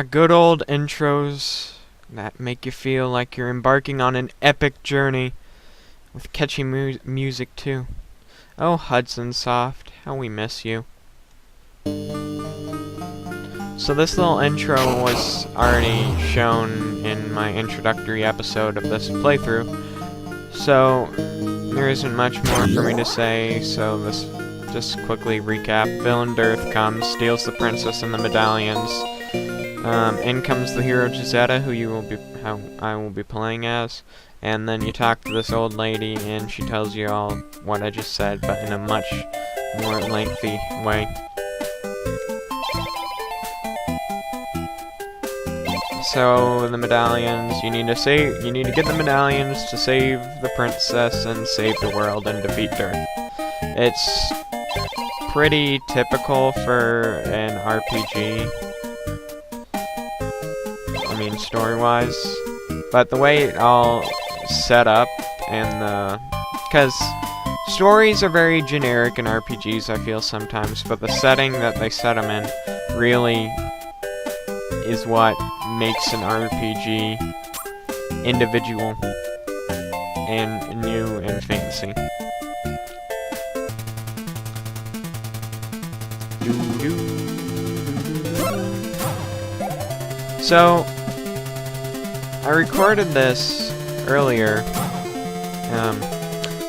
good old intros that make you feel like you're embarking on an epic journey with catchy music too. Oh, Hudson Soft, how we miss you. So this little intro was already shown in my introductory episode of this playthrough, so there isn't much more for me to say, so this just quickly recap. Villain Dearth comes, steals the princess and the medallions. In comes the hero Gisetta, who I will be playing as, and then you talk to this old lady, and she tells you all what I just said, but in a much more lengthy way. So the medallions, you need to get the medallions to save the princess and save the world and defeat Dearth. It's pretty typical for an RPG. I mean, story-wise, but the way it all set up and because stories are very generic in RPGs, I feel sometimes, but the setting that they set them in really is what makes an RPG individual and new and fancy. So, I recorded this earlier,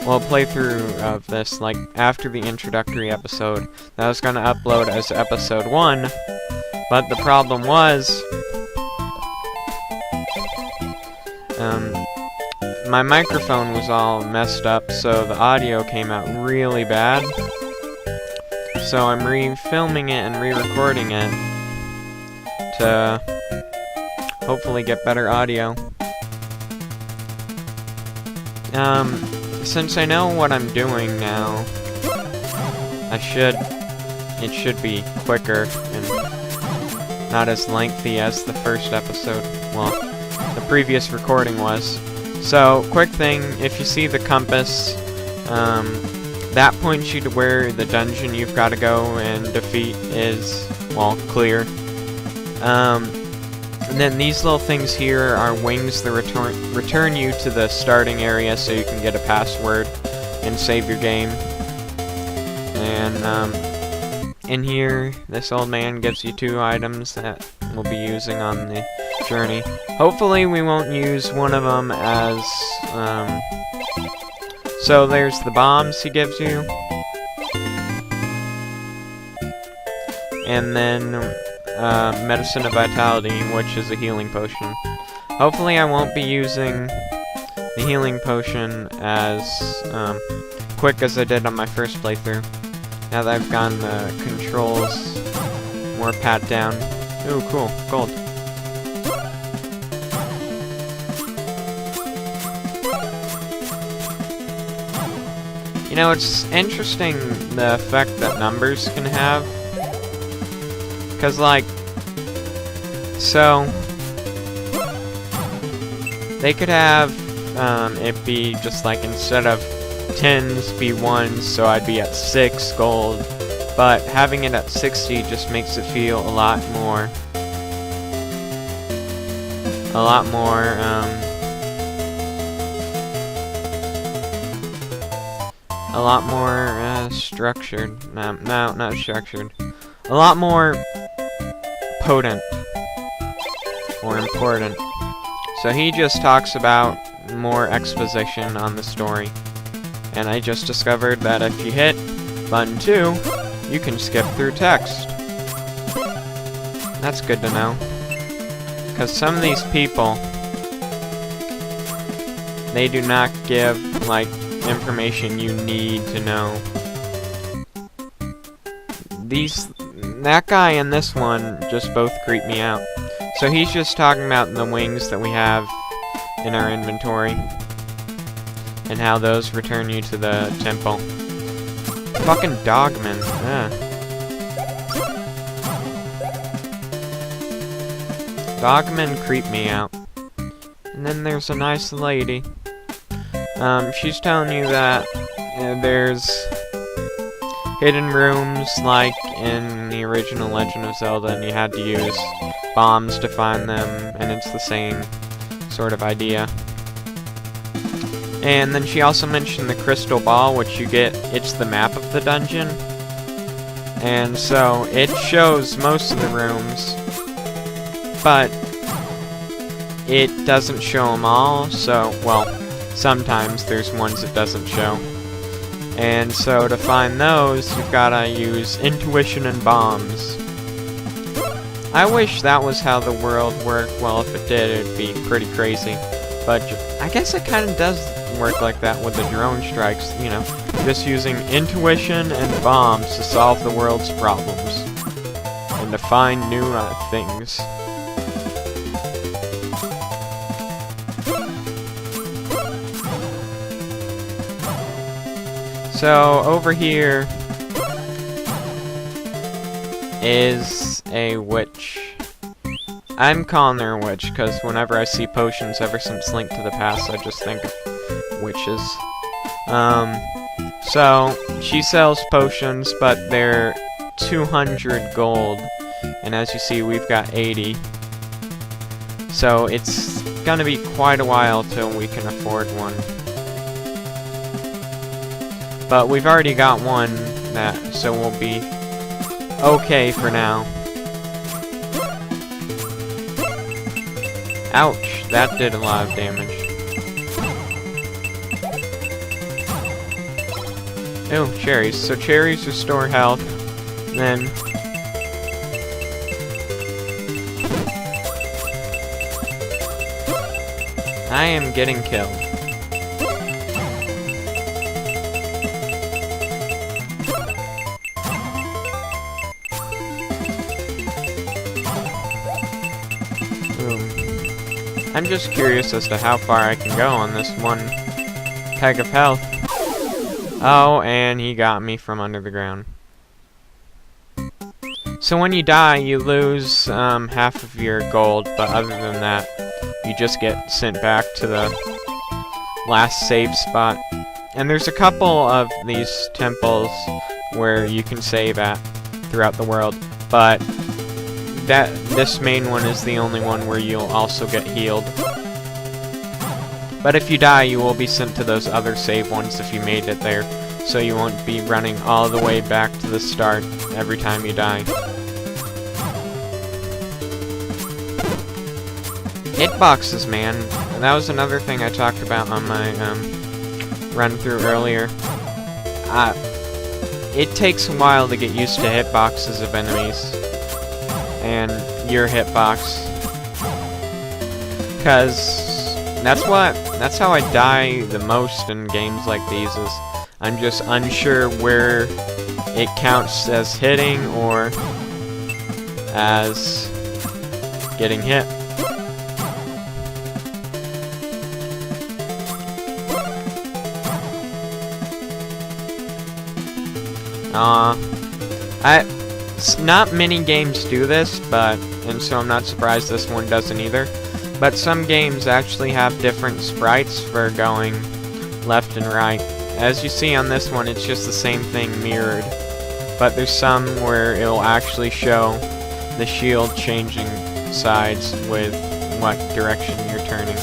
well, a playthrough of this, like, after the introductory episode, that I was going to upload as episode 1, but the problem was, my microphone was all messed up, so the audio came out really bad. So I'm re-filming it and re-recording it to hopefully get better audio. Since I know what I'm doing now, it should be quicker and not as lengthy as the first episode. Well, the previous recording was. So, quick thing, if you see the compass, that points you to where the dungeon you've got to go and defeat is, well, clear. And then these little things here are wings that return you to the starting area so you can get a password and save your game. And in here, this old man gives you 2 items that we'll be using on the journey. Hopefully we won't use one of them as, so there's the bombs he gives you. And then, Medicine of Vitality, which is a healing potion. Hopefully I won't be using the healing potion as, quick as I did on my first playthrough. Now that I've gotten the controls more pat down. Ooh, cool. Gold. You know, it's interesting the effect that numbers can have. Because, like, so, they could have, it be just like, instead of 10s be 1s, so I'd be at 6 gold. But having it at 60 just makes it feel a lot more structured. No, not structured. A lot more potent or important. So he just talks about more exposition on the story. And I just discovered that if you hit button 2, you can skip through text. That's good to know. Because some of these people, they do not give, like, information you need to know. That guy and this one just both creep me out. So he's just talking about the wings that we have in our inventory and how those return you to the temple. Fucking dogmen. Dogmen creep me out. And then there's a nice lady. She's telling you that there's hidden rooms like in the original Legend of Zelda, and you had to use bombs to find them, and it's the same sort of idea. And then she also mentioned the crystal ball, which you get, it's the map of the dungeon. And so it shows most of the rooms, but it doesn't show them all, so, well, sometimes there's ones it doesn't show. And so to find those, you've gotta use intuition and bombs. I wish that was how the world worked. Well, if it did, it'd be pretty crazy. But I guess it kind of does work like that with the drone strikes, you know, just using intuition and bombs to solve the world's problems and to find new things. So over here is a witch. I'm calling her a witch because whenever I see potions ever since Link to the Past, I just think of witches. So she sells potions, but they're 200 gold, and as you see, we've got 80. So it's gonna be quite a while till we can afford one. But we've already got one, so we'll be okay for now. Ouch, that did a lot of damage. Oh, cherries. So cherries restore health, then I am getting killed. I'm just curious as to how far I can go on this one peg of health. Oh, and he got me from under the ground. So when you die, you lose half of your gold, but other than that, you just get sent back to the last save spot. And there's a couple of these temples where you can save at throughout the world, but this main one is the only one where you'll also get healed. But if you die, you will be sent to those other save ones if you made it there, so you won't be running all the way back to the start every time you die. Hitboxes, man. And that was another thing I talked about on my run-through earlier. It takes a while to get used to hitboxes of enemies and your hitbox, because that's how I die the most in games like these, is I'm just unsure where it counts as hitting or as getting hit. Not many games do this, and so I'm not surprised this one doesn't either. But some games actually have different sprites for going left and right. As you see on this one, it's just the same thing mirrored. But there's some where it'll actually show the shield changing sides with what direction you're turning.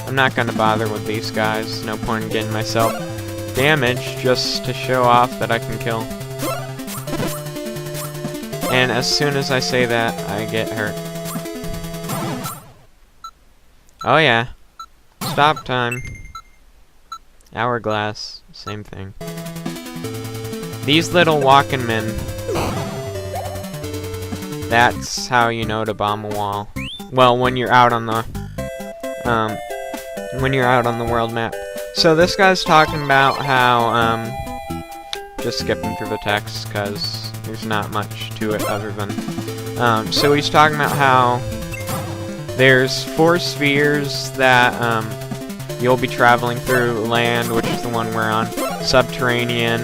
I'm not gonna bother with these guys. No point in getting myself damaged just to show off that I can kill. And as soon as I say that, I get hurt. Oh yeah. Stop time. Hourglass. Same thing. These little walking men. That's how you know to bomb a wall. Well, when you're out on the world map. So this guy's talking about how, just skipping through the text because there's not much to it other than, so he's talking about how there's 4 spheres that, you'll be traveling through: land, which is the one we're on, subterranean,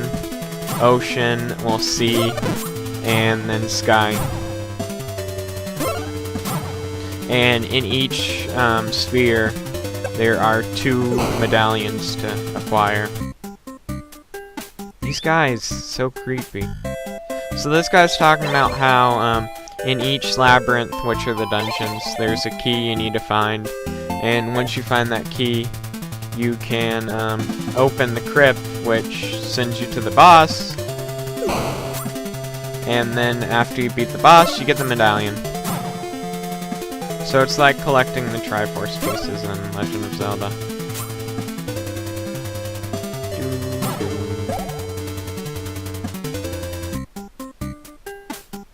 ocean, well, sea, and then sky. And in each sphere, there are 2 medallions to acquire. These guys, so creepy. So this guy's talking about how in each labyrinth, which are the dungeons, there's a key you need to find. And once you find that key, you can open the crypt, which sends you to the boss. And then after you beat the boss, you get the medallion. So it's like collecting the Triforce pieces in Legend of Zelda.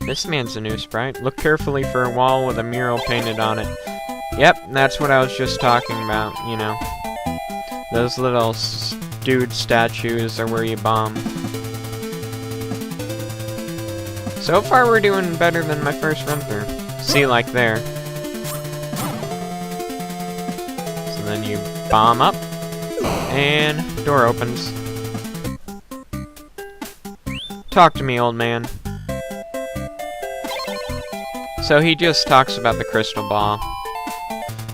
This man's a new sprite. Look carefully for a wall with a mural painted on it. Yep, that's what I was just talking about, you know. Those little dude statues are where you bomb. So far we're doing better than my first run through. See, like there. So then you bomb up, and door opens. Talk to me, old man. So he just talks about the crystal ball.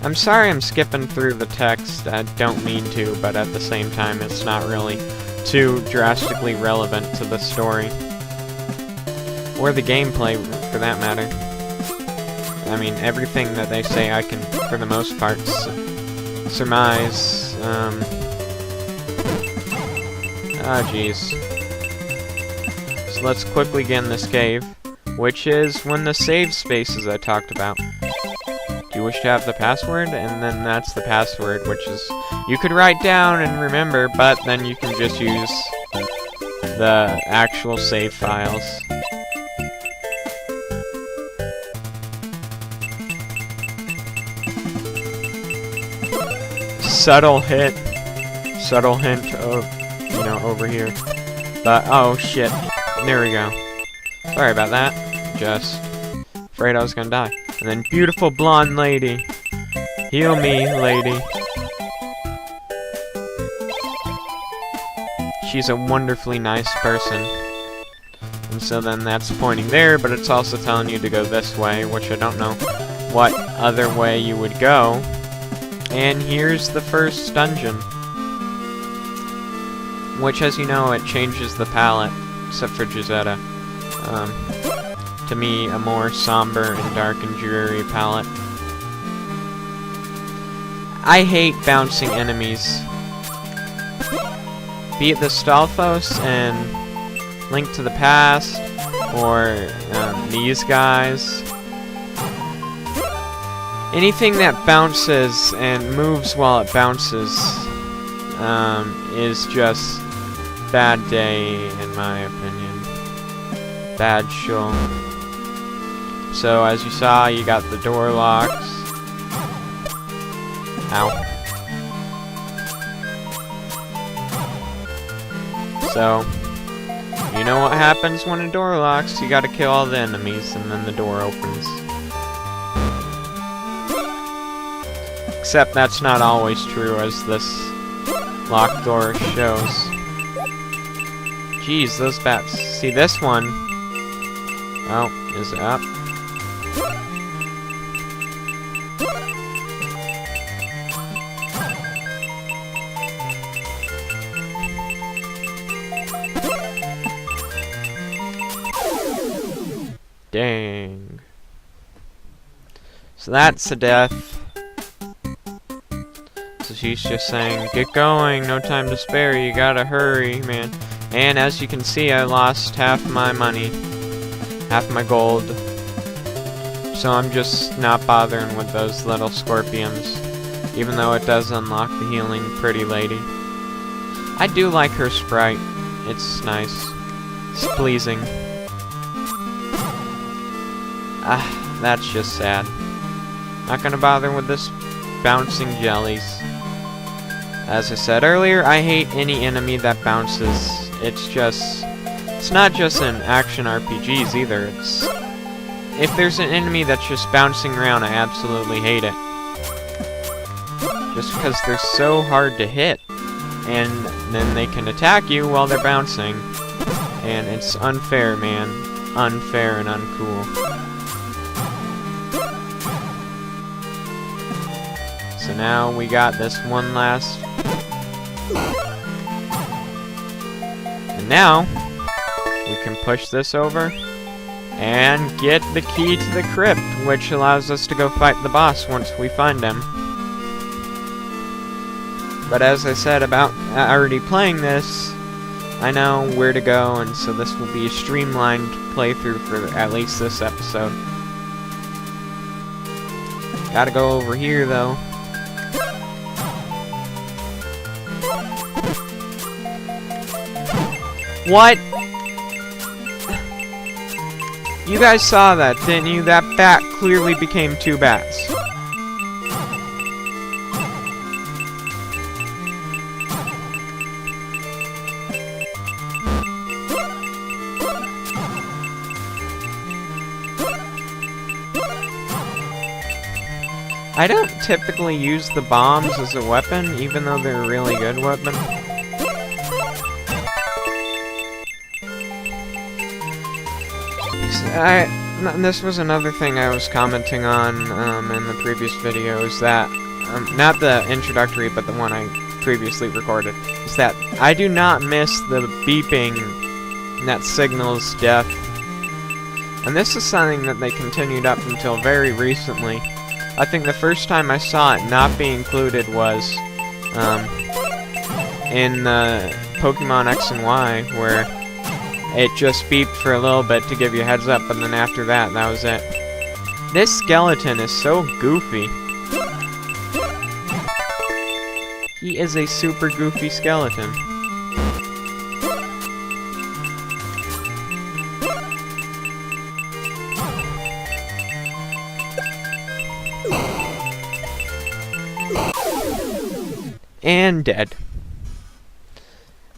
I'm sorry I'm skipping through the text, I don't mean to, but at the same time it's not really too drastically relevant to the story. Or the gameplay, for that matter. I mean, everything that they say I can, for the most part, surmise. Oh jeez. So let's quickly get in this cave, which is one of the save spaces I talked about. Do you wish to have the password? And then that's the password, which is you could write down and remember, but then you can just use the actual save files. Subtle hint of, you know, over here. But, oh shit, there we go. Sorry about that, just afraid I was gonna die. And then beautiful blonde lady. Heal me, lady. She's a wonderfully nice person. And so then that's pointing there, but it's also telling you to go this way, which I don't know what other way you would go. And here's the first dungeon. Which, as you know, it changes the palette, except for Giuseppe. To me, a more somber and dark and dreary palette. I hate bouncing enemies. Be it the Stalfos and Link to the Past, or these guys. Anything that bounces and moves while it bounces is just bad day, in my opinion. Bad show. So, as you saw, you got the door locks. Ow. So, you know what happens when a door locks? You gotta kill all the enemies, and then the door opens. Except that's not always true, as this locked door shows. Jeez, those bats. See, this one... Oh, is it up? Dang. So that's a death. So she's just saying, get going, no time to spare, you gotta hurry, man. And as you can see, I lost half my money. Half my gold. So I'm just not bothering with those little scorpions. Even though it does unlock the healing pretty lady. I do like her sprite. It's nice. It's pleasing. Ah, that's just sad. Not gonna bother with this bouncing jellies. As I said earlier, I hate any enemy that bounces. It's not just in action RPGs either. If there's an enemy that's just bouncing around, I absolutely hate it. Just because they're so hard to hit. And then they can attack you while they're bouncing. And it's unfair, man. Unfair and uncool. So now we got this one last. And now we can push this over and get the key to the crypt, which allows us to go fight the boss once we find him. But as I said about already playing this, I know where to go, and so this will be a streamlined playthrough for at least this episode. Gotta go over here, though. What? You guys saw that, didn't you? That bat clearly became two bats. I don't typically use the bombs as a weapon, even though they're a really good weapon. This was another thing I was commenting on in the previous video, is that, not the introductory, but the one I previously recorded, is that I do not miss the beeping that signals death. And this is something that they continued up until very recently. I think the first time I saw it not be included was in Pokemon X and Y, where it just beeped for a little bit to give you a heads up, and then after that, that was it. This skeleton is so goofy. He is a super goofy skeleton. And dead.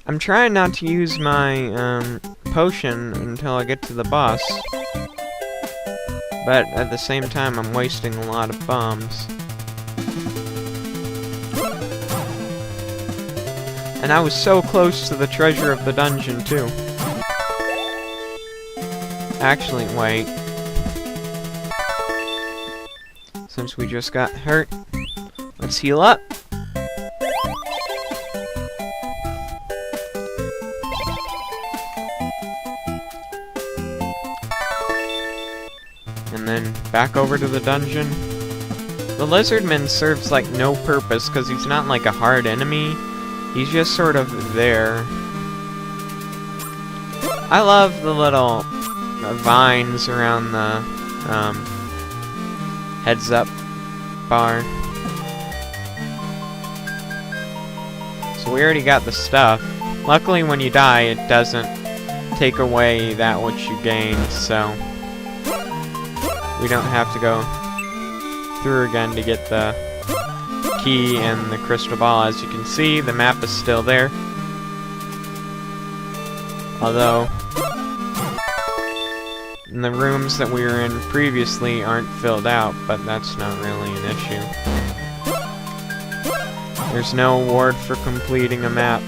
I'm trying not to use my potion until I get to the boss, but at the same time I'm wasting a lot of bombs. And I was so close to the treasure of the dungeon too. Actually, wait. Since we just got hurt, let's heal up. And then back over to the dungeon. The Lizardman serves like no purpose because he's not like a hard enemy. He's just sort of there. I love the little vines around the heads up bar. So we already got the stuff. Luckily when you die it doesn't take away that which you gained, so we don't have to go through again to get the key and the crystal ball. As you can see, the map is still there. Although, the rooms that we were in previously aren't filled out, but that's not really an issue. There's no award for completing a map.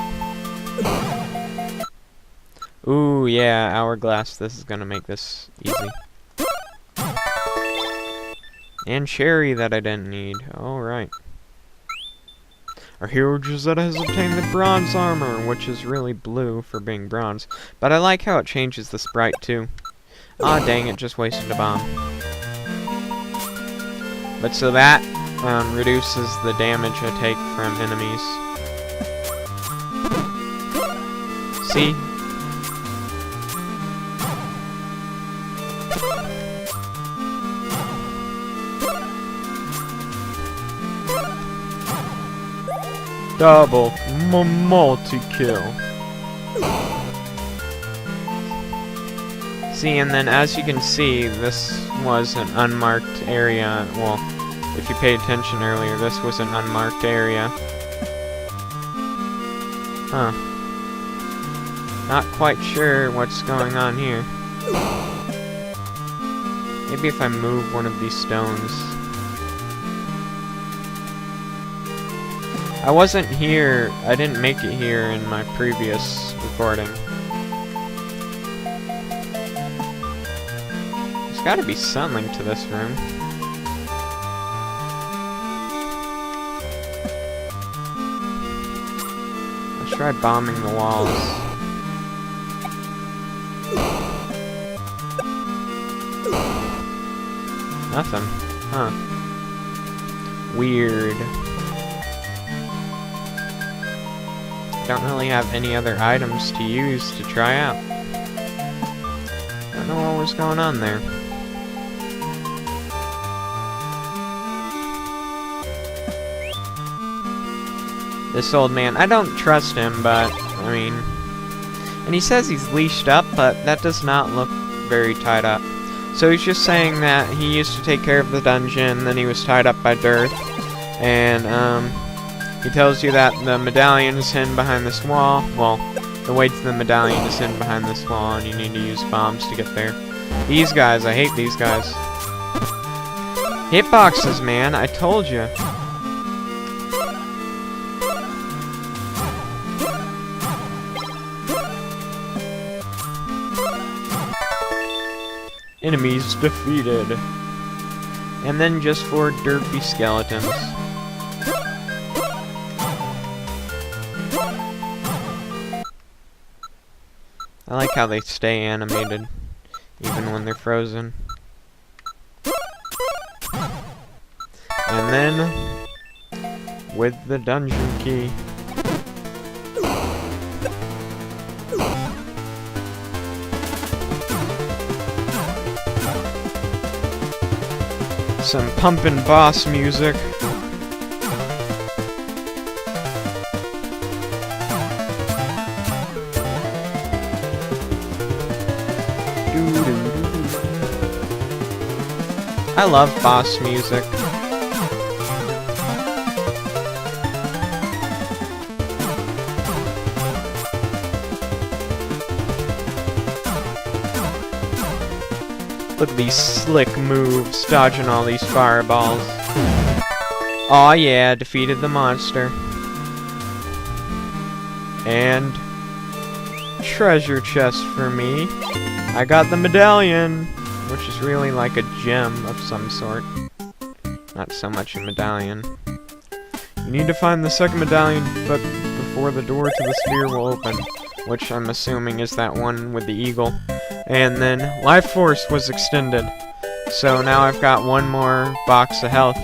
Ooh, yeah, hourglass. This is gonna make this easy. And cherry that I didn't need. Alright. Our hero Gisetta has obtained the bronze armor, which is really blue for being bronze. But I like how it changes the sprite too. Aw, dang it, just wasted a bomb. But so that reduces the damage I take from enemies. See? Double multi-kill. See, and then as you can see, this was an unmarked area. Well, if you paid attention earlier, this was an unmarked area. Huh. Not quite sure what's going on here. Maybe if I move one of these stones. I wasn't here, I didn't make it here in my previous recording. There's gotta be something to this room. Let's try bombing the walls. Nothing. Huh. Weird. Don't really have any other items to use to try out. Don't know what was going on there. This old man, I don't trust him, but, I mean... And he says he's leashed up, but that does not look very tied up. So he's just saying that he used to take care of the dungeon, then he was tied up by Dearth, and, he tells you that the medallion is hidden behind this wall. Well, the way to the medallion is hidden behind this wall, and you need to use bombs to get there. These guys, I hate these guys. Hitboxes, man, I told you. Enemies defeated. And then just 4 derpy skeletons. I like how they stay animated, even when they're frozen. And then, with the dungeon key. Some pumpin' boss music. I love boss music. Look at these slick moves, dodging all these fireballs. Aw yeah, defeated the monster. And... treasure chest for me. I got the medallion, which is really like a gem of some sort. Not so much a medallion. You need to find the second medallion but before the door to the sphere will open, which I'm assuming is that one with the eagle. And then life force was extended, so now I've got 1 more box of health.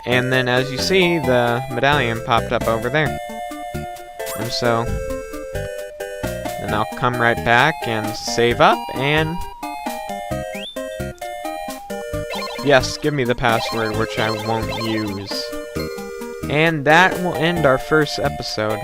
And then as you see, the medallion popped up over there. And so then I'll come right back and save up, and yes, give me the password, which I won't use. And that will end our first episode.